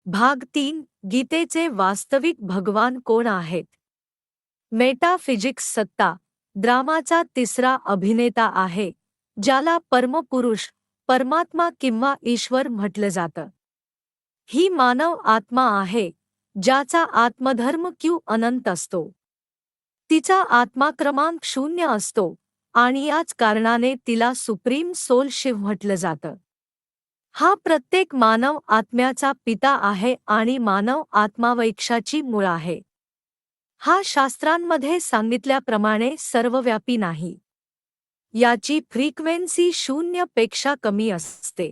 भाग 3. गीतेचे वास्तविक भगवान कोण आहेत? मेटाफिजिक्स सत्ता ड्रामाचा तिसरा अभिनेता आहे, ज्याला परमपुरुष, परमात्मा किंवा ईश्वर म्हटलं जातं. ही मानव आत्मा आहे, ज्याचा आत्मधर्म क्यू अनंत असतो. तिचा आत्मा क्रमांक 0 असतो आणि याच कारणाने तिला सुप्रीम सोल शिव म्हटलं जातं. हा प्रत्येक मानव आत्म्याचा पिता आहे आणि मानव आत्मावैक्षाची मूळ आहे. हा शास्त्रांमध्ये सांगितल्याप्रमाणे सर्वव्यापी नाही. याची फ्रिक्वेन्सी 0 पेक्षा कमी असते.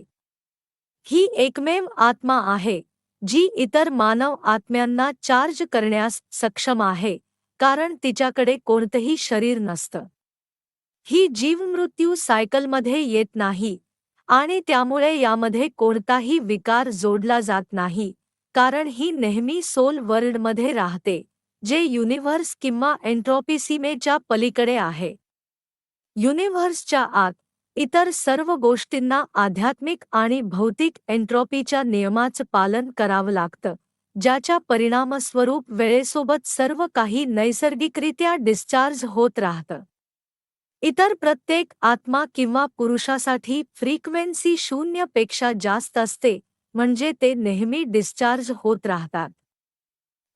ही एकमेव आत्मा आहे, जी इतर मानव आत्म्यांना चार्ज करण्यास सक्षम आहे, कारण तिच्याकडे कोणतंही शरीर नसतं. ही जीवमृत्यू सायकलमध्ये येत नाही आणि त्यामुळे यामध्ये कोणताही विकार जोडला जात नाही, कारण ही नेहमी सोल वर्ल्डमध्ये राहते, जे युनिव्हर्स किंवा एन्ट्रॉपी सीमेच्या पलीकडे आहे. युनिव्हर्सच्या आत इतर सर्व गोष्टींना आध्यात्मिक आणि भौतिक एन्ट्रॉपीच्या नियमाचं पालन करावं लागतं, ज्याच्या परिणामस्वरूप वेळेसोबत सर्व काही नैसर्गिकरित्या डिस्चार्ज होत राहतं. इतर प्रत्येक आत्मा किंवा पुरुषासाठी फ्रिक्वेन्सी 0 पेक्षा जास्त असते, म्हणजे ते नेहमी डिस्चार्ज होत राहतात.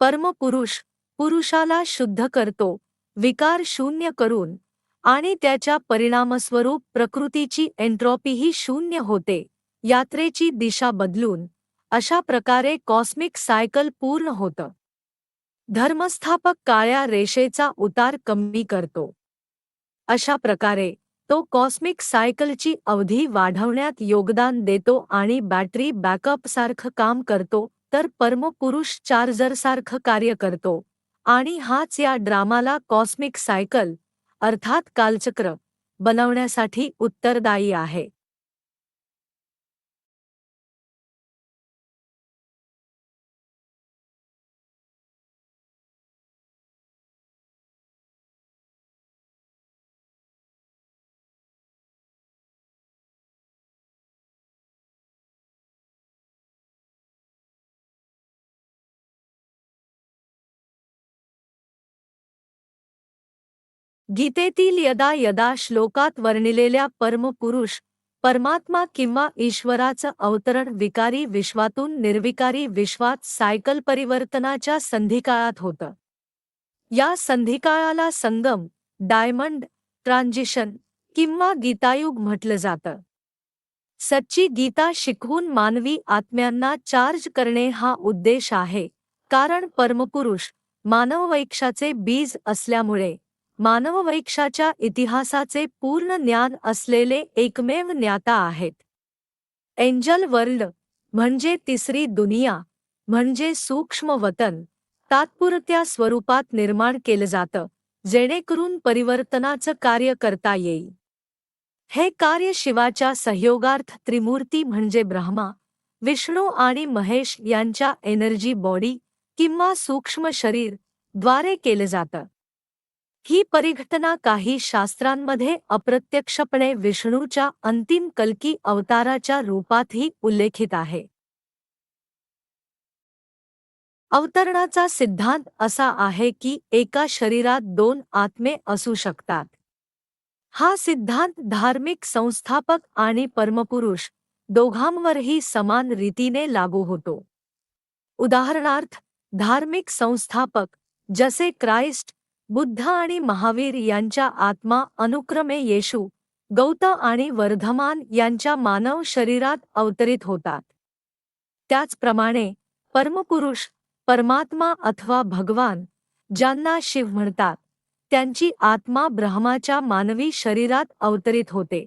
परमपुरुष पुरुषाला शुद्ध करतो, विकार शून्य करून, आणि त्याच्या परिणामस्वरूप प्रकृतीची एन्ट्रॉपीही 0 होते, यात्रेची दिशा बदलून. अशा प्रकारे कॉस्मिक सायकल पूर्ण होतं. धर्मस्थापक काळ्या रेषेचा उतार कमी करतो. अशा प्रकारे तो कॉस्मिक सायकलची अवधी वाढवण्यात योगदान देतो आणि बॅटरी बॅकअपसारखं काम करतो, तर परमपुरुष चार्जरसारखं कार्य करतो, आणि हाच या ड्रामाला कॉस्मिक सायकल, अर्थात कालचक्र, बनवण्यासाठी उत्तरदायी आहे. गीतेतील यदा यदा श्लोकात वर्णिलेल्या परमपुरुष, परमात्मा किंवा ईश्वराचं अवतरण विकारी विश्वातून निर्विकारी विश्वात सायकल परिवर्तनाच्या संधिकाळात होतं. या संधिकाळाला संगम, डायमंड, ट्रान्झिशन किंवा गीतायुग म्हटलं जातं. सच्ची गीता शिकवून मानवी आत्म्यांना चार्ज करणे हा उद्देश आहे, कारण परमपुरुष मानववैक्षाचे बीज असल्यामुळे मानववैक्षाच्या इतिहासाचे पूर्ण ज्ञान असलेले एकमेव ज्ञाता आहेत. एंजल वर्ल्ड म्हणजे तिसरी दुनिया, म्हणजे सूक्ष्म वतन, तात्पुरत्या स्वरूपात निर्माण केलं जातं, जेणेकरून परिवर्तनाचं कार्य करता येईल. हे कार्य शिवाच्या सहयोगार्थ त्रिमूर्ती म्हणजे ब्रह्मा, विष्णू आणि महेश यांच्या एनर्जी बॉडी किंवा सूक्ष्म शरीर द्वारे केलं जातं. ही परिघटना काही शास्त्रांमध्ये अप्रत्यक्षपणे विष्णूच्या अंतिम कल्की अवताराच्या रूपातही उल्लेखित आहे. अवतरणाचा सिद्धांत असा आहे की एका शरीरात 2 आत्मे असू शकतात. हा सिद्धांत धार्मिक संस्थापक आणि परमपुरुष दोघांवरही समान रीतीने लागू होतो. उदाहरणार्थ, धार्मिक संस्थापक जसे ख्राइस्ट, बुद्ध आणि महावीर यांच्या आत्मा अनुक्रमे येशू, गौतम आणि वर्धमान यांच्या मानव शरीरात अवतरित होतात. त्याचप्रमाणे परमपुरुष, परमात्मा अथवा भगवान, ज्यांना शिव म्हणतात, त्यांची आत्मा ब्रह्माच्या मानवी शरीरात अवतरित होते.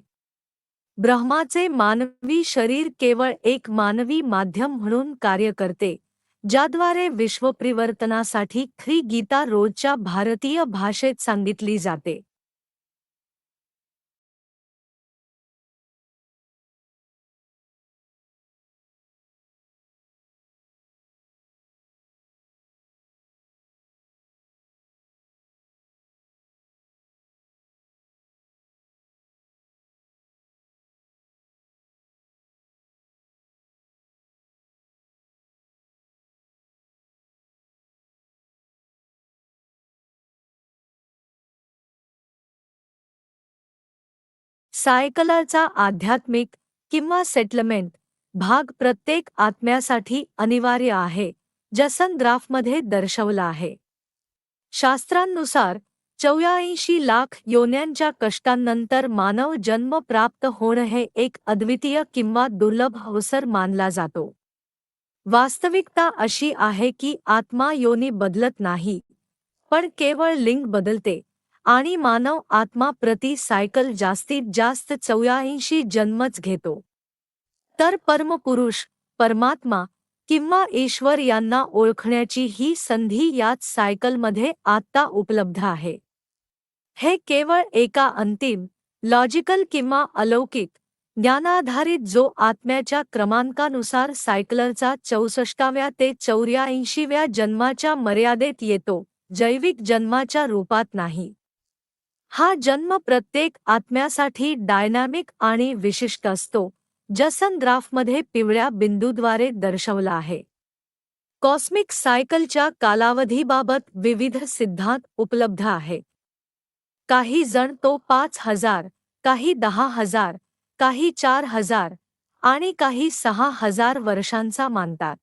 ब्रह्माचे मानवी शरीर केवळ एक मानवी माध्यम म्हणून कार्य करते, ज्याद्वारे विश्वपरिवर्तनासाठी खरी गीता रोजच्या भारतीय भाषेत सांगितली जाते. सायकलचा आध्यात्मिक किंवा सेटलमेंट भाग प्रत्येक आत्म्यासाठी अनिवार्य आहे, जसं ग्राफमध्ये दर्शवलं आहे. शास्त्रांनुसार 84 लाख योन्यांच्या कष्टांनंतर मानव जन्म प्राप्त होणं हे एक अद्वितीय किंवा दुर्लभ अवसर मानला जातो. वास्तविकता अशी आहे की आत्मा योनी बदलत नाही, पण केवळ लिंग बदलते आणि मानव आत्मा प्रति सायकल जास्तीत जास्त 84 जन्मच घेतो. तर परमपुरुष, परमात्मा किंवा ईश्वर यांना ओळखण्याची ही संधी याच सायकलमध्ये आत्ता उपलब्ध आहे. हे केवळ एका अंतिम, लॉजिकल किंवा अलौकिक ज्ञानाधारित जो आत्म्याच्या क्रमांकानुसार सायकलचा 64व्या ते 84व्या जन्माच्या मर्यादेत येतो, जैविक जन्माच्या रूपात नाही. हा जन्म प्रत्येक आत्म्यासाठी डायनॅमिक आणि विशिष्ट असतो, जसं ग्राफमध्ये पिवळ्या बिंदूद्वारे दर्शवला आहे. कॉस्मिक सायकलच्या कालावधीबाबत विविध सिद्धांत उपलब्ध आहेत. काही जण तो 5000, काही 10,000, काही 4000 आणि काही 6000 वर्षांचा मानतात.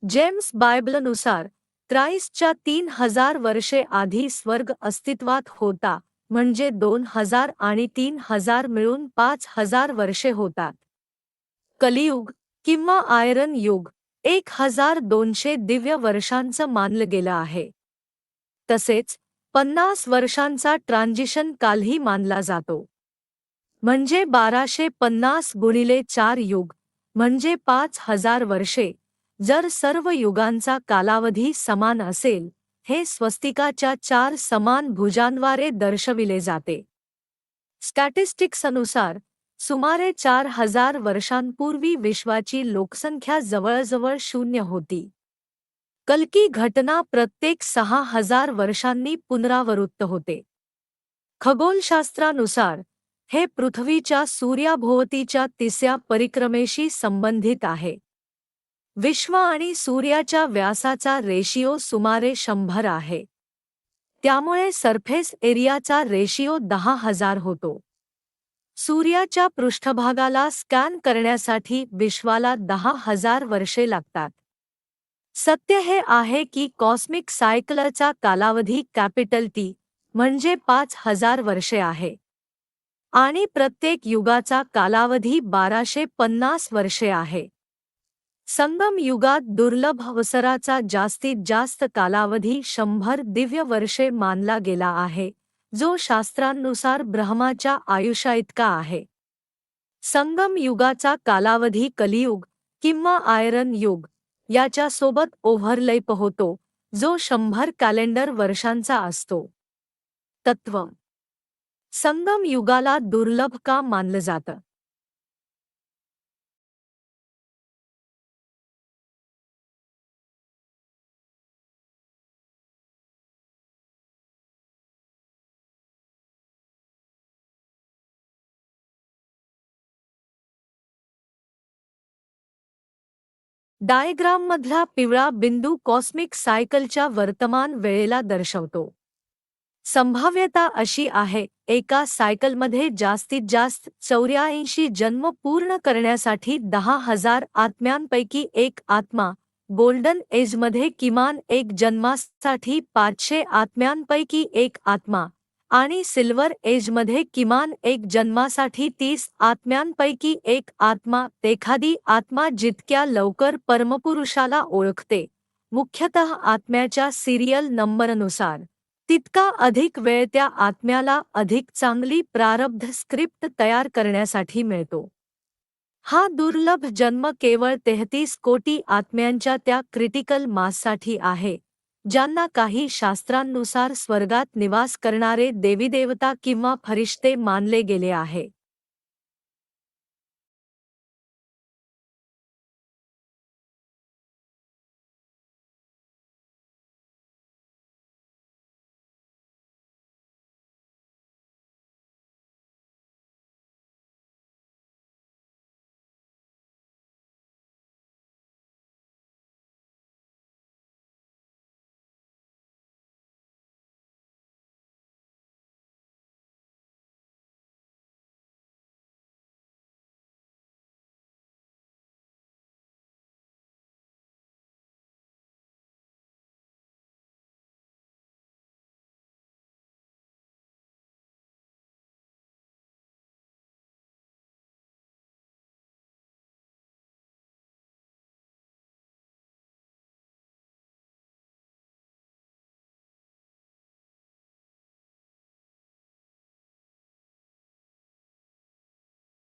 जेम्स बायबलनुसार ख्राइस्टच्या 3000 वर्षे आधी स्वर्ग अस्तित्वात होता, म्हणजे 2000 आणि 3000 मिळून 5000 वर्षे होतात. कलियुग किंवा आयरन युग 1200 दिव्य वर्षांचं मानलं गेलं आहे. तसेच 50 वर्षांचा ट्रान्झिशन कालही मानला जातो. म्हणजे 1250 गुणिले 4 युग म्हणजे 5000 वर्षे. जर सर्व युगांचा कालावधी समान असेल, हे स्वस्तिकाच्या 4 समान भुजांद्वारे दर्शविले जाते. स्टॅटिस्टिक्सनुसार सुमारे 4000 वर्षांपूर्वी विश्वाची लोकसंख्या जवळजवळ 0 होती. कल्की घटना प्रत्येक 6000 वर्षांनी पुनरावृत्त होते. खगोलशास्त्रानुसार हे पृथ्वीच्या सूर्याभोवतीच्या तिसऱ्या परिक्रमेशी संबंधित आहे. विश्व आणि सूर्याच्या व्यासाचा रेशिओ सुमारे 100 आहे. त्यामुळे सरफेस एरियाचा रेशिओ 10,000 होतो. सूर्याच्या पृष्ठभागाला स्कॅन करण्यासाठी विश्वाला 10,000 वर्षे लागतात. सत्य हे आहे की कॉस्मिक सायकलचा कालावधी कॅपिटल टी म्हणजे 5000 वर्षे आहे आणि प्रत्येक युगाचा कालावधी 1250 वर्षे आहे. संगम युगात दुर्लभ अवसराचा जास्तीत जास्त कालावधी 100 दिव्य वर्षे मानला गेला आहे, जो शास्त्रांनुसार ब्रह्माच्या आयुष्याइतका आहे. संगम युगाचा कालावधी कलियुग किंवा आयरन युग याच्या सोबत ओव्हरलॅप होतो, जो 100 कॅलेंडर वर्षांचा असतो. तत्व संगम युगाला दुर्लभ का मानलं जातं? डायग्राममधला पिवळा बिंदू कॉस्मिक सायकलच्या वर्तमान वेळेला दर्शवतो. संभाव्यता अशी आहे, एका सायकलमध्ये जास्तीत जास्त 84 जन्म पूर्ण करण्यासाठी 10,000 आत्म्यांपैकी एक आत्मा, गोल्डन एजमध्ये किमान एक जन्मासाठी 500 आत्म्यांपैकी एक आत्मा आणि सिल्वर एजमध्ये किमान एक जन्मासाठी 30 आत्म्यांपैकी एक आत्मा. एखादी आत्मा जितक्या लवकर परमपुरुषाला ओळखते, मुख्यतः आत्म्याच्या सिरियल नंबरनुसार, तितका अधिक वेळ त्या आत्म्याला अधिक चांगली प्रारब्ध स्क्रिप्ट तयार करण्यासाठी मिळतो. हा दुर्लभ जन्म केवळ 33 कोटी आत्म्यांच्या त्या क्रिटिकल माससाठी आहे, ज्यांना काही शास्त्रांनुसार स्वर्गात निवास करणारे देवीदेवता किंवा फरिश्ते मानले गेले आहे.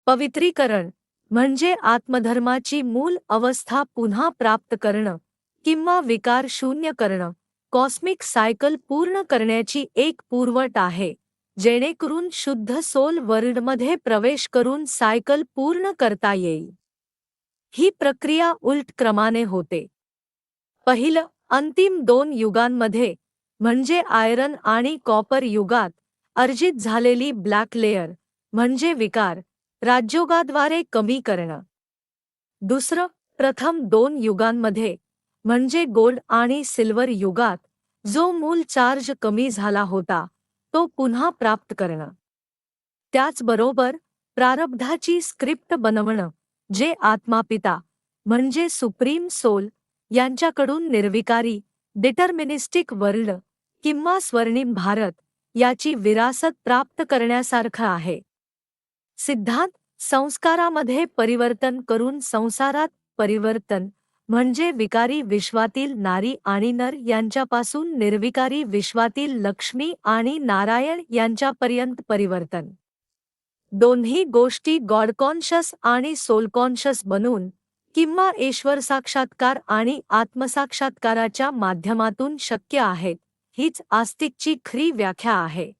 पवित्रीकरण म्हणजे आत्मधर्माची मूल अवस्था पुन्हा प्राप्त करणं किंवा विकार शून्य करणं. कॉस्मिक सायकल पूर्ण करण्याची एक पूर्वट आहे, जेणेकरून शुद्ध सोल वर्ल्डमध्ये प्रवेश करून सायकल पूर्ण करता येईल. ही प्रक्रिया उलट क्रमाने होते. पहिलं, अंतिम 2 युगांमध्ये म्हणजे आयरन आणि कॉपर युगात अर्जित झालेली ब्लॅक लेयर म्हणजे विकार राजयोगाद्वारे कमी करणं. दुसरं, प्रथम 2 युगांमध्ये म्हणजे गोल्ड आणि सिल्वर युगात जो मूल चार्ज कमी झाला होता तो पुन्हा प्राप्त करणं. त्याचबरोबर प्रारब्धाची स्क्रिप्ट बनवणं, जे आत्मापिता म्हणजे सुप्रीम सोल यांच्याकडून निर्विकारी डिटर्मिनिस्टिक वर्ल्ड किंवा स्वर्णिम भारत याची विरासत प्राप्त करण्यासारखं आहे. सिद्धांत संस्कारामध्ये परिवर्तन करून संसारात परिवर्तन म्हणजे विकारी विश्वातील नारी आणि नर यांच्यापासून निर्विकारी विश्वातील लक्ष्मी आणि नारायण यांच्यापर्यंत परिवर्तन. दोन्ही गोष्टी गॉड कॉन्शस आणि सोल कॉन्शस बनून किंवा ईश्वर साक्षात्कार आणि आत्मसाक्षात्काराच्या माध्यमातून शक्य आहेत. हीच आस्तिकची खरी व्याख्या आहे.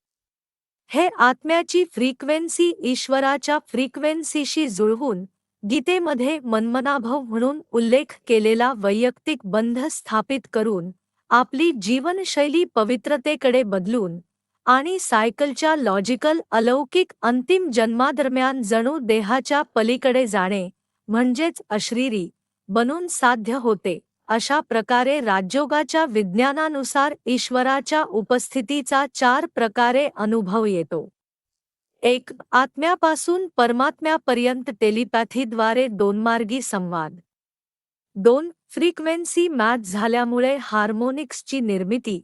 हे आत्म्याची फ्रिक्वेन्सी ईश्वराच्या फ्रिक्वेन्सीशी जुळवून गीतेमध्ये मनमनाभव म्हणून उल्लेख केलेला वैयक्तिक बंध स्थापित करून आपली जीवनशैली पवित्रतेकडे बदलून आणि सायकलच्या लॉजिकल अलौकिक अंतिम जन्मादरम्यान जणू देहाच्या पलीकडे जाणे म्हणजेच अशरीरी बनून साध्य होते. अशा प्रकारे राजयोगाच्या विज्ञानानुसार ईश्वराच्या उपस्थितीचा 4 प्रकारे अनुभव येतो. 1. आत्म्यापासून परमात्म्यापर्यंत टेलिपॅथीद्वारे 2 मार्गी संवाद. 2. फ्रिक्वेन्सी मॅच झाल्यामुळे हार्मोनिक्सची निर्मिती,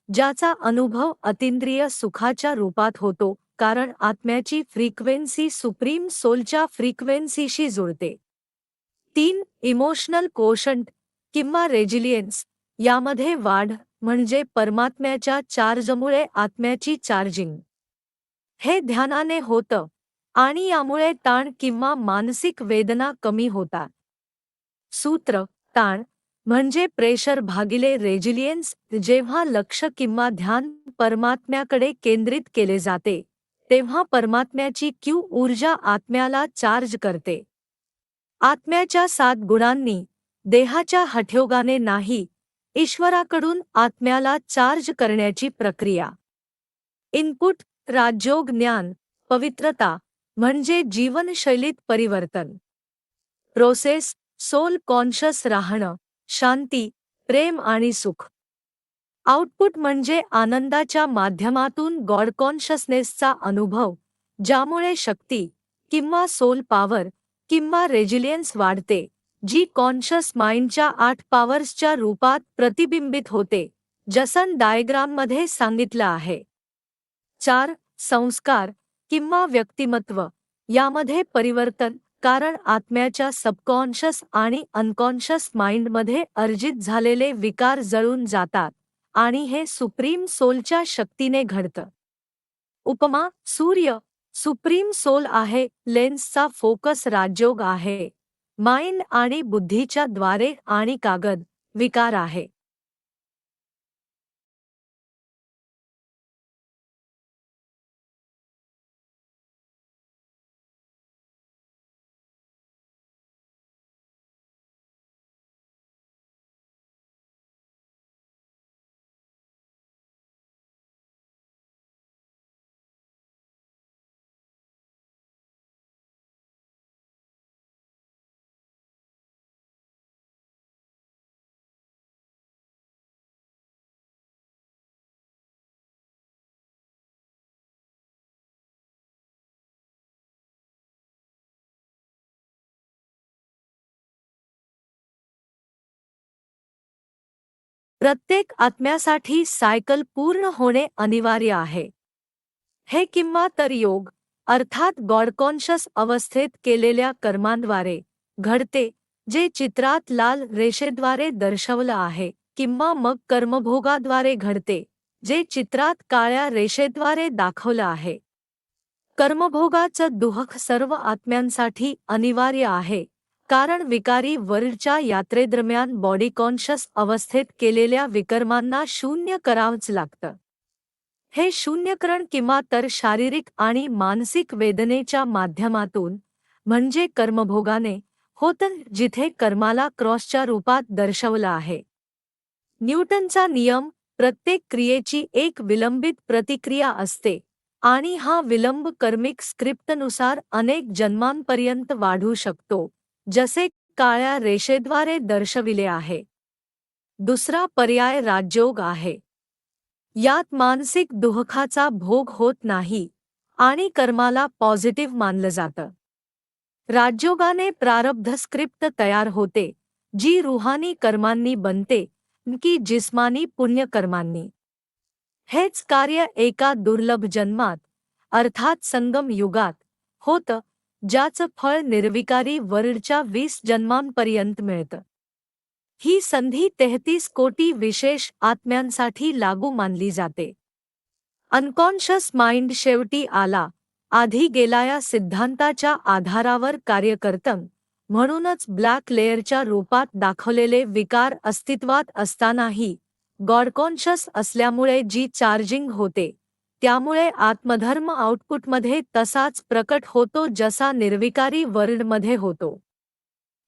ज्याचा अनुभव अतिंद्रिय सुखाच्या रूपात होतो कारण आत्म्याची फ्रिक्वेन्सी सुप्रीम सोलच्या फ्रिक्वेन्सीशी जुळते. 3. इमोशनल कोशंट किंवा रेजिलियन्स यामध्ये वाढ म्हणजे परमात्म्याच्या चार्जमुळे आत्म्याची चार्जिंग. हे ध्यानाने होतं आणि यामुळे ताण किंवा मानसिक वेदना कमी होतात. सूत्र ताण म्हणजे प्रेशर भागिले रेजिलियन्स. जेव्हा लक्ष किंवा ध्यान परमात्म्याकडे केंद्रित केले जाते तेव्हा परमात्म्याची क्यू ऊर्जा आत्म्याला चार्ज करते. आत्म्याच्या 7 गुणांनी, देहाच्या हठयोगाने नाही, ईश्वराकडून आत्म्याला चार्ज करण्याची प्रक्रिया. इनपुट राजयोग ज्ञान पवित्रता म्हणजे जीवनशैलीत परिवर्तन. प्रोसेस सोल कॉन्शस राहणं, शांती, प्रेम आणि सुख. आउटपुट म्हणजे आनंदाच्या माध्यमातून गॉड कॉन्शसनेसचा अनुभव, ज्यामुळे शक्ती किंवा सोल पॉवर किंवा रेजिलियन्स वाढते, जी कॉन्शस माइंडच्या 8 पॉवर्सच्या रूपात प्रतिबिंबित होते, जसन डायग्राममध्ये सांगितलं आहे. 4. संस्कार किंवा व्यक्तिमत्व यामध्ये परिवर्तन कारण आत्म्याच्या सबकॉन्शस आणि अनकॉन्शस माइंडमध्ये अर्जित झालेले विकार जळून जातात आणि हे सुप्रीम सोलच्या शक्तीने घडतं. उपमा सूर्य सुप्रीम सोल आहे, लेन्सचा फोकस राजयोग आहे, माइंड आणि बुद्धीच्या द्वारे आणि कागद विकार आहे. प्रत्येक आत्म्यासाठी सायकल पूर्ण होणे अनिवार्य आहे. हे किंवा तर योग अर्थात गॉड कॉन्शस अवस्थेत केलेल्या कर्मांद्वारे घडते, जे चित्रात लाल रेषेद्वारे दर्शवलं आहे, किंवा मग कर्मभोगाद्वारे घडते, जे चित्रात काळ्या रेषेद्वारे दाखवलं आहे. कर्मभोगाचं दुःख सर्व आत्म्यांसाठी अनिवार्य आहे, कारण विकारी वर्ल्डच्या यात्रेदरम्यान बॉडी कॉन्शियस अवस्थेत केलेल्या विकर्मांना शून्य करावंच लागतं. हे शून्यकरण किंवा तर शारीरिक आणि मानसिक वेदनेच्या माध्यमातून, म्हणजे कर्मभोगाने, होतं, जिथे कर्माला क्रॉसच्या रूपात दर्शवलं आहे. न्यूटनचा नियम: प्रत्येक क्रियेची एक विलंबित प्रतिक्रिया असते आणि हा विलंब कर्मिक स्क्रिप्टनुसार अनेक जन्मांपर्यंत वाढू शकतो, जसे काळ्या रेषेद्वारे दर्शविले आहे. दुसरा पर्याय राजयोग आहे. यात मानसिक दुःखाचा भोग होत नाही आणि कर्माला पॉझिटिव्ह मानलं जातं. राजयोगाने प्रारब्ध स्क्रिप्ट तयार होते, जी रूहानी कर्मांनी बनते की जिस्मानी पुण्यकर्मांनी. हेच कार्य एका दुर्लभ जन्मात, अर्थात संगम युगात, होतं, ज्याचं फळ निर्विकारी वर्ल्डच्या 20 जन्मांपर्यंत मिळतं. ही संधी 33 कोटी विशेष आत्म्यांसाठी लागू मानली जाते. अनकॉन्शियस माइंड शेवटी आला, आधी गेला या सिद्धांताच्या आधारावर कार्य करतं, म्हणूनच ब्लॅक लेयरच्या रूपात दाखवलेले विकार अस्तित्वात असतानाही गॉड कॉन्शियस असल्यामुळे जी चार्जिंग होते, त्यामुळे आत्मधर्म आउटपुटमध्ये तसाच प्रकट होतो जसा निर्विकारी वर्ल्डमध्ये होतो.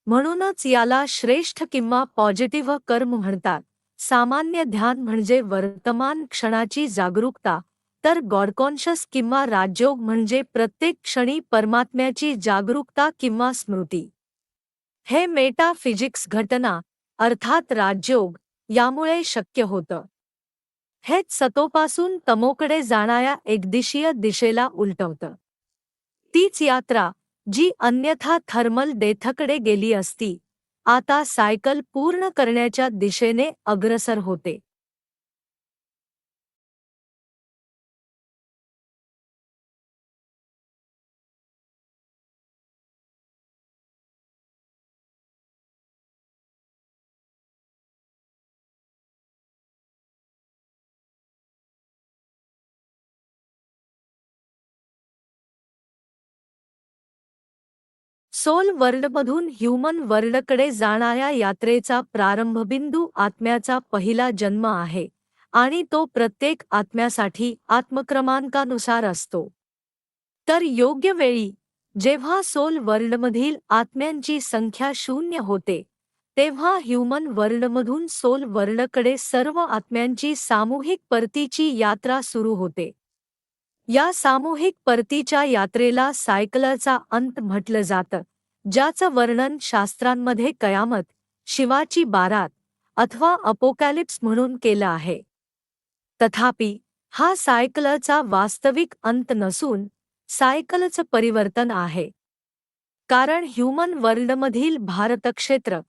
म्हणूनच याला श्रेष्ठ किंवा पॉझिटिव्ह कर्म म्हणतात. सामान्य ध्यान म्हणजे वर्तमान क्षणाची जागरूकता, तर गॉड कॉन्शियस किंवा राजयोग म्हणजे प्रत्येक क्षणी परमात्म्याची जागरूकता किंवा स्मृती. हे मेटाफिजिक्स घटना, अर्थात राजयोग, यामुळे शक्य होतं. हेच सतोपासून तमोकडे जाणाऱ्या एकदिशीय दिशेला उलटवतं. तीच यात्रा, जी अन्यथा थर्मल डेथकडे गेली असती, आता सायकल पूर्ण करण्याच्या दिशेने अग्रसर होते. सोल वर्ल्डमधून ह्युमन वर्ल्डकडे जाणाऱ्या यात्रेचा प्रारंभबिंदू आत्म्याचा पहिला जन्म आहे आणि तो प्रत्येक आत्म्यासाठी आत्मक्रमांकानुसार असतो. तर योग्य वेळी, जेव्हा सोल वर्ल्डमधील आत्म्यांची संख्या 0 होते, तेव्हा ह्युमन वर्ल्डमधून सोल वर्ल्डकडे सर्व आत्म्यांची सामूहिक परतीची यात्रा सुरू होते. या सामूहिक परतीच्या यात्रेला सायकलचा अंत म्हटलं जातं, ज्याचं वर्णन शास्त्रांमध्ये कयामत, शिवाची बारात अथवा अपोकॅलिप्स म्हणून केलं आहे. तथापि, हा सायकलचा वास्तविक अंत नसून सायकलचं परिवर्तन आहे. कारण ह्युमन वर्ल्डमधील भारतक्षेत्र,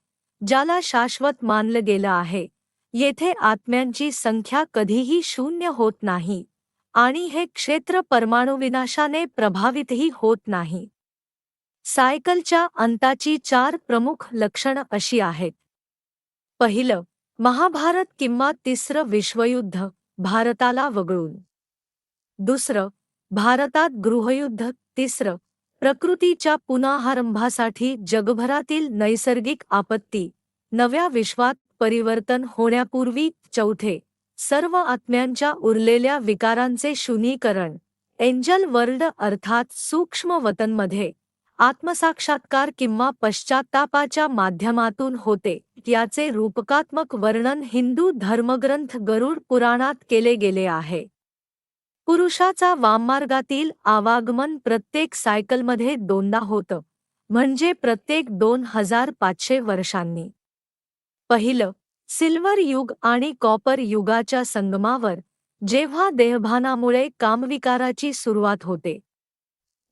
ज्याला शाश्वत मानलं गेलं आहे, येथे आत्म्यांची संख्या कधीही 0 होत नाही आणि हे क्षेत्र परमाणुविनाशाने प्रभावितही होत नाही. सायकलच्या अंताची 4 प्रमुख लक्षणं अशी आहेत. पहिलं, महाभारत किंवा तिसरं विश्वयुद्ध, भारताला वगळून. दुसरं, भारतात गृहयुद्ध. तिसरं, प्रकृतीच्या पुनरारंभासाठी जगभरातील नैसर्गिक आपत्ती, नव्या विश्वात परिवर्तन होण्यापूर्वी. चौथे, सर्व आत्म्यांच्या उरलेल्या विकारांचे शून्यीकरण, एंजल वर्ल्ड अर्थात सूक्ष्म वतनमध्ये, आत्मसाक्षात्कार किंवा पश्चात्तापाच्या माध्यमातून होते, याचे रूपकात्मक वर्णन हिंदू धर्मग्रंथ गरुड पुराणात केले गेले आहे. पुरुषाचा वाममार्गातील आवागमन प्रत्येक सायकलमध्ये दोनदा होतं, म्हणजे प्रत्येक 2500 वर्षांनी. पहिलं, सिल्वर युग आणि कॉपर युगाच्या संगमावर, जेव्हा देहभानामुळे कामविकाराची सुरुवात होते.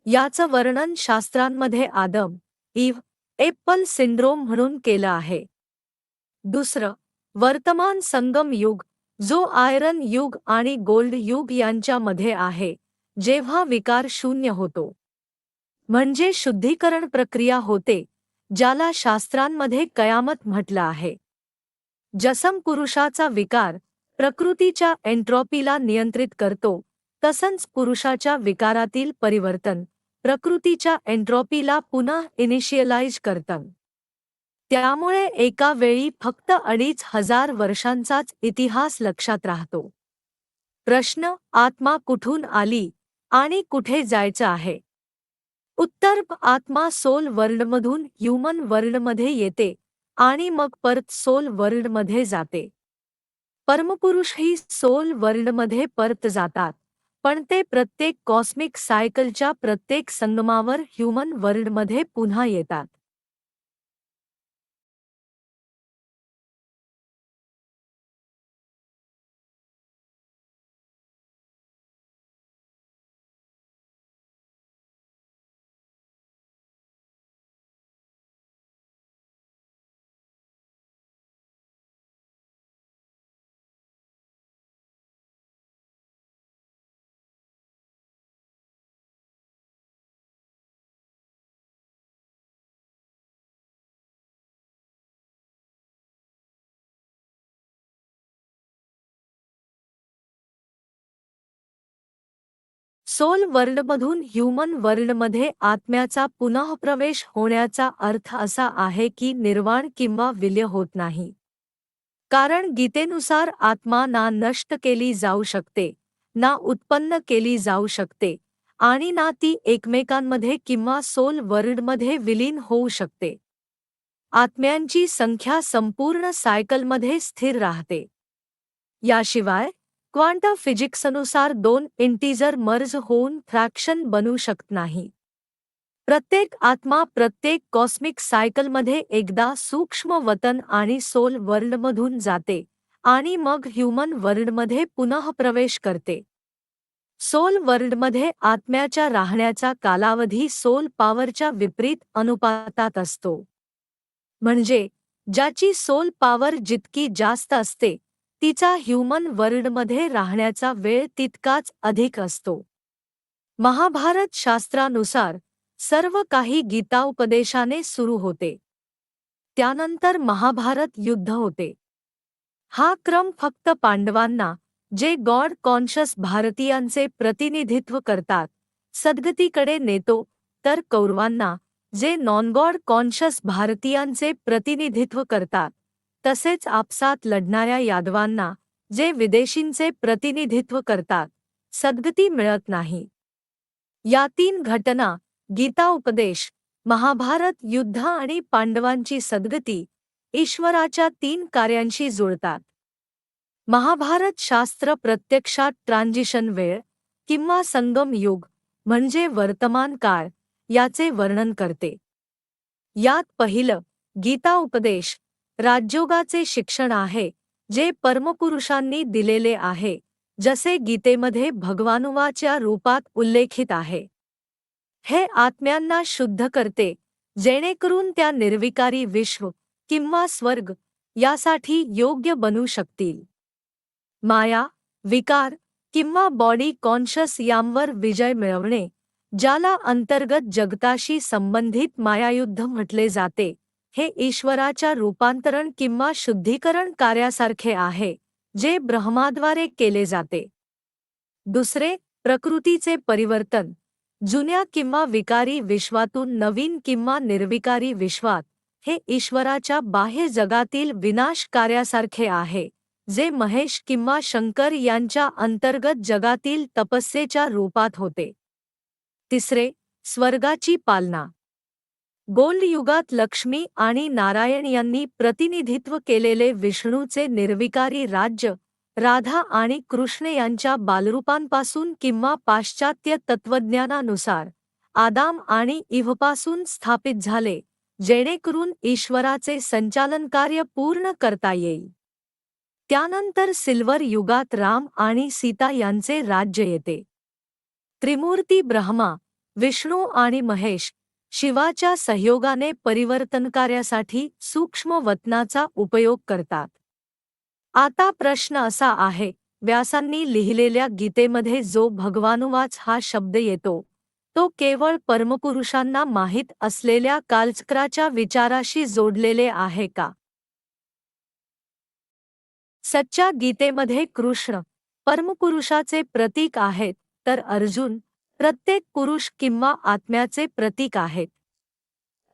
याचं वर्णन शास्त्रांमध्ये आदम, इव्ह, एप्पल सिंड्रोम म्हणून केलं आहे. दुसरं, वर्तमान संगम युग, जो आयरन युग आणि गोल्ड युग यांच्यामध्ये आहे, जेव्हा विकार 0 होतो. म्हणजे शुद्धीकरण प्रक्रिया होते, ज्याला शास्त्रांमध्ये कयामत म्हटलं आहे. जसं पुरुषाचा विकार प्रकृतीच्या एन्ट्रॉपीला नियंत्रित करतो, तसंच पुरुषाच्या विकारातील परिवर्तन प्रकृतीच्या एन्ट्रॉपीला पुन्हा इनिशियलाइज करतं. त्यामुळे एका वेळी फक्त 2500 वर्षांचाच इतिहास लक्षात राहतो. प्रश्न: आत्मा कुठून आली आणि कुठे जायचं आहे? उत्तर: आत्मा सोल वर्ल्डमधून ह्युमन वर्ल्डमध्ये येते आणि मग परत सोल वर्ल्डमध्ये जाते. परमपुरुषही सोल वर्ल्डमध्ये परत जातात, पण ते प्रत्येक कॉस्मिक सायकलच्या प्रत्येक संगमावर ह्युमन वर्ल्डमध्ये पुन्हा येतात. सोल वर्ल्डमधून ह्युमन वर्ल्डमध्ये आत्म्याचा पुनःप्रवेश होण्याचा अर्थ असा आहे की निर्वाण किंवा विलय होत नाही. कारण गीतेनुसार आत्मा ना नष्ट केली जाऊ शकते, ना उत्पन्न केली जाऊ शकते आणि ना ती एकमेकांमध्ये किंवा सोल वर्ल्डमध्ये विलीन होऊ शकते. आत्म्यांची संख्या संपूर्ण सायकलमध्ये स्थिर राहते. याशिवाय क्वांटम फिजिक्सनुसार दोन इंटिजर मर्ज होऊन फ्रॅक्शन बनू शकत नाही. प्रत्येक आत्मा प्रत्येक कॉस्मिक सायकलमध्ये एकदा सूक्ष्म वतन आणि सोल वर्ल्डमधून जाते आणि मग ह्युमन वर्ल्डमध्ये पुनः प्रवेश करते. सोल वर्ल्डमध्ये आत्म्याच्या राहण्याचा कालावधी सोल पॉवरच्या विपरीत अनुपातात असतो. म्हणजे ज्याची सोल पॉवर जितकी जास्त असते, तिचा ह्युमन वर्ल्डमध्ये राहण्याचा वेळ तितकाच अधिक असतो. महाभारत शास्त्रानुसार सर्व काही गीताउपदेशाने सुरू होते. त्यानंतर महाभारत युद्ध होते. हा क्रम फक्त पांडवांना, जे गॉड कॉन्शस भारतीयांचे प्रतिनिधित्व करतात, सद्गतीकडे नेतो, तर कौरवांना, जे नॉन गॉड कॉन्शस भारतीयांचे प्रतिनिधित्व करतात, तसेच आपसात लढणाऱ्या यादवांना, जे विदेशींचे प्रतिनिधित्व करतात, सद्गती मिळत नाही. या तीन घटना, गीता उपदेश, महाभारत युद्ध आणि पांडवांची सद्गती, ईश्वराच्या तीन कार्यांशी जुळतात. महाभारत शास्त्र प्रत्यक्षात ट्रान्झिशन वेळ किंवा संगम युग म्हणजे वर्तमान काळ याचे वर्णन करते. यात पहिलं, गीता उपदेश, राजयोगाचे शिक्षण आहे, जे परमपुरुषांनी दिलेले आहे, जसे गीतेमध्ये भगवानुवाच्या रूपात उल्लेखित आहे. हे आत्म्यांना शुद्ध करते, जेणेकरून त्या निर्विकारी विश्व किंवा स्वर्ग यासाठी योग्य बनू शकतील. माया, विकार किंवा बॉडी कॉन्शस यांवर विजय मिळवणे, ज्याला अंतर्गत जगताशी संबंधित मायायुद्ध म्हटले जाते, हे ईश्वराच्या रूपांतरण किंवा शुद्धीकरण कार्यासारखे आहे, जे ब्रह्माद्वारे केले जाते. दुसरे, प्रकृतीचे परिवर्तन, जुन्या किंवा विकारी विश्वातून नवीन किंवा निर्विकारी विश्वात, हे ईश्वराच्या बाह्य जगातील विनाश कार्यासारखे आहे, जे महेश किंवा शंकर यांच्या अंतर्गत जगातील तपस्येच्या रूपात होते. तिसरे, स्वर्गाची पालना. गोल्ड युगात लक्ष्मी आणि नारायण यांनी प्रतिनिधित्व केलेले विष्णूचे निर्विकारी राज्य, राधा आणि कृष्ण यांच्या बालरूपांपासून किंवा पाश्चात्य तत्त्वज्ञानानुसार आदाम आणि इव्हपासून स्थापित झाले, जेणेकरून ईश्वराचे संचालनकार्य पूर्ण करता येईल. त्यानंतर सिल्वर युगात राम आणि सीता यांचे राज्य येते. त्रिमूर्ती ब्रह्मा, विष्णू आणि महेश, शिवाच्या सहयोगाने परिवर्तनकार्यासाठी सूक्ष्म वतनाचा उपयोग करतात. आता प्रश्न असा आहे, व्यासांनी लिहिलेल्या गीतेमध्ये जो भगवानुवाच हा शब्द येतो, तो केवळ परमपुरुषांना माहीत असलेल्या कालचक्राच्या विचाराशी जोडलेले आहे का? सच्च्या गीतेमध्ये कृष्ण, परमपुरुषाचे प्रतीक आहेत, तर अर्जुन प्रत्येक पुरुष किंवा आत्म्याचे प्रतीक आहेत.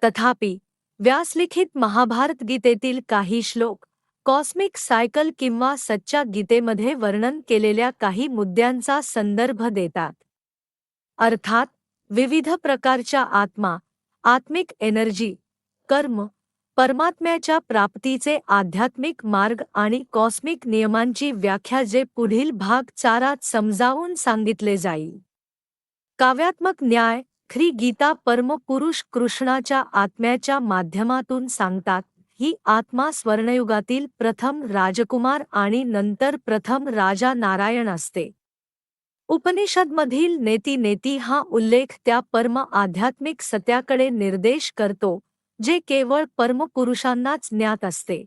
तथापि व्यासलिखित महाभारत गीतेतील काही श्लोक कॉस्मिक सायकल किंवा सच्च्या गीतेमध्ये वर्णन केलेल्या काही मुद्द्यांचा संदर्भ देतात. अर्थात विविध प्रकारच्या आत्मा, आत्मिक एनर्जी, कर्म, परमात्म्याच्या प्राप्तीचे आध्यात्मिक मार्ग आणि कॉस्मिक नियमांची व्याख्या जे पुढील भाग 4 समजावून सांगितले जाईल. काव्यात्मक न्याय खरी गीता परमपुरुष कृष्णाच्या आत्म्याच्या माध्यमातून सांगतात. ही आत्मा स्वर्णयुगातील प्रथम राजकुमार आणि नंतर प्रथम राजा नारायण असते. उपनिषदमधील नेती नेती हा उल्लेख त्या परम आध्यात्मिक सत्याकडे निर्देश करतो जे केवळ परमपुरुषांनाच ज्ञात असते.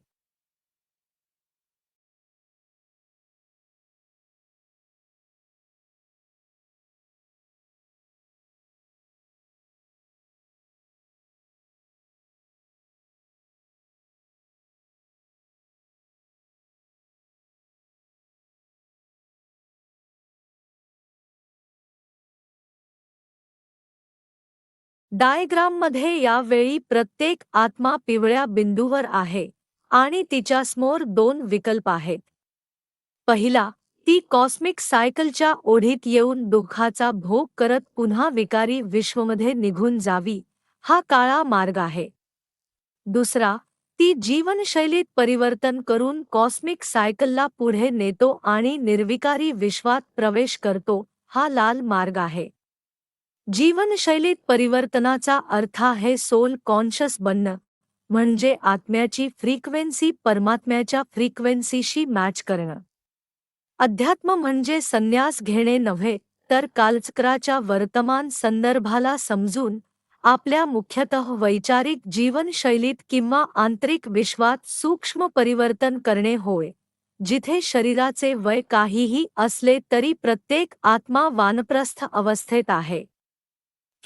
डायग्राममध्ये यावेळी प्रत्येक आत्मा पिवळ्या बिंदूवर आहे आणि तिच्यासमोर 2 विकल्प आहेत. पहिला, ती कॉस्मिक सायकलच्या ओढीत येऊन दुःखाचा भोग करत पुन्हा विकारी विश्वमध्ये निघून जावी, हा काळा मार्ग आहे. दुसरा, ती जीवनशैलीत परिवर्तन करून कॉस्मिक सायकलला पुढे नेतो आणि निर्विकारी विश्वात प्रवेश करतो, हा लाल मार्ग आहे. जीवनशैलीत परिवर्तनाचा अर्थ आहे सोल कॉन्शियस बनणं, म्हणजे आत्म्याची फ्रिक्वेन्सी परमात्म्याच्या फ्रिक्वेन्सीशी मॅच करणं. अध्यात्म म्हणजे संन्यास घेणे नव्हे, तर कालचक्राच्या वर्तमान संदर्भाला समजून आपल्या मुख्यतः वैचारिक जीवनशैलीत किंवा आंतरिक विश्वात सूक्ष्म परिवर्तन करणे होय. जिथे शरीराचे वय काहीही असले तरी प्रत्येक आत्मा वानप्रस्थ अवस्थेत आहे.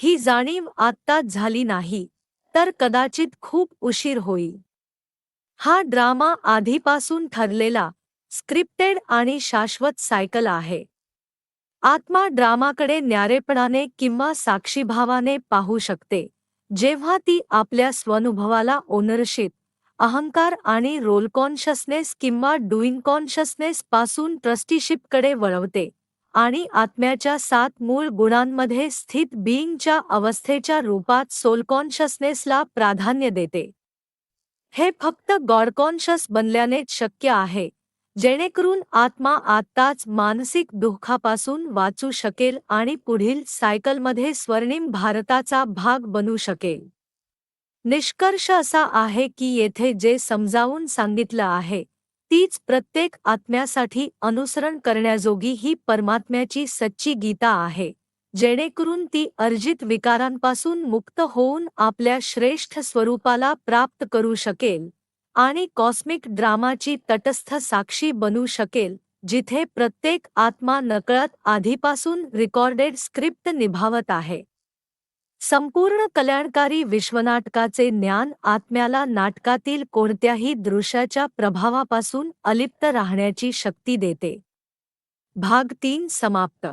ही जाणीव आत्ताच झाली नाही तर कदाचित खूप उशीर होईल. हा ड्रामा आधीपासून ठरलेला, स्क्रिप्टेड आणि शाश्वत सायकल आहे. आत्मा ड्रामाकडे न्यारेपणाने किंवा साक्षीभावाने पाहू शकते जेव्हा ती आपल्या स्वानुभवाला ओनरशिप, अहंकार आणि रोल कॉन्शियसनेस किंवा डुईंग कॉन्शियसनेस पासून ट्रस्टीशिपकडे वळवते आणि आत्म्याच्या 7 मूळ गुणांमध्ये स्थित बीइंगच्या अवस्थेच्या रूपात सोल कॉन्शियसनेसला प्राधान्य देते. हे फक्त गॉड कॉन्शियस बनल्यानेच शक्य आहे, जेणेकरून आत्मा आत्ताच मानसिक दुःखापासून वाचू शकेल आणि पुढील सायकलमध्ये स्वर्णिम भारताचा भाग बनू शकेल. निष्कर्ष असा आहे की येथे जे समजावून सांगितलं आहे तीच प्रत्येक आत्म्यासाठी अनुसरण करण्याजोगी ही परमात्म्याची सच्ची गीता आहे, जेणेकरून ती अर्जित विकारांपासून मुक्त होऊन आपल्या श्रेष्ठ स्वरूपाला प्राप्त करू शकेल आणि कॉस्मिक ड्रामाची तटस्थ साक्षी बनू शकेल, जिथे प्रत्येक आत्मा नकळत आधीपासून रेकॉर्डेड स्क्रिप्ट निभावत आहे. संपूर्ण कल्याणकारी विश्वनाटकाचे ज्ञान आत्म्याला नाटकातील कोणत्याही दृश्याच्या प्रभावापासून अलिप्त राहण्याची शक्ती देते. भाग 3 समाप्त.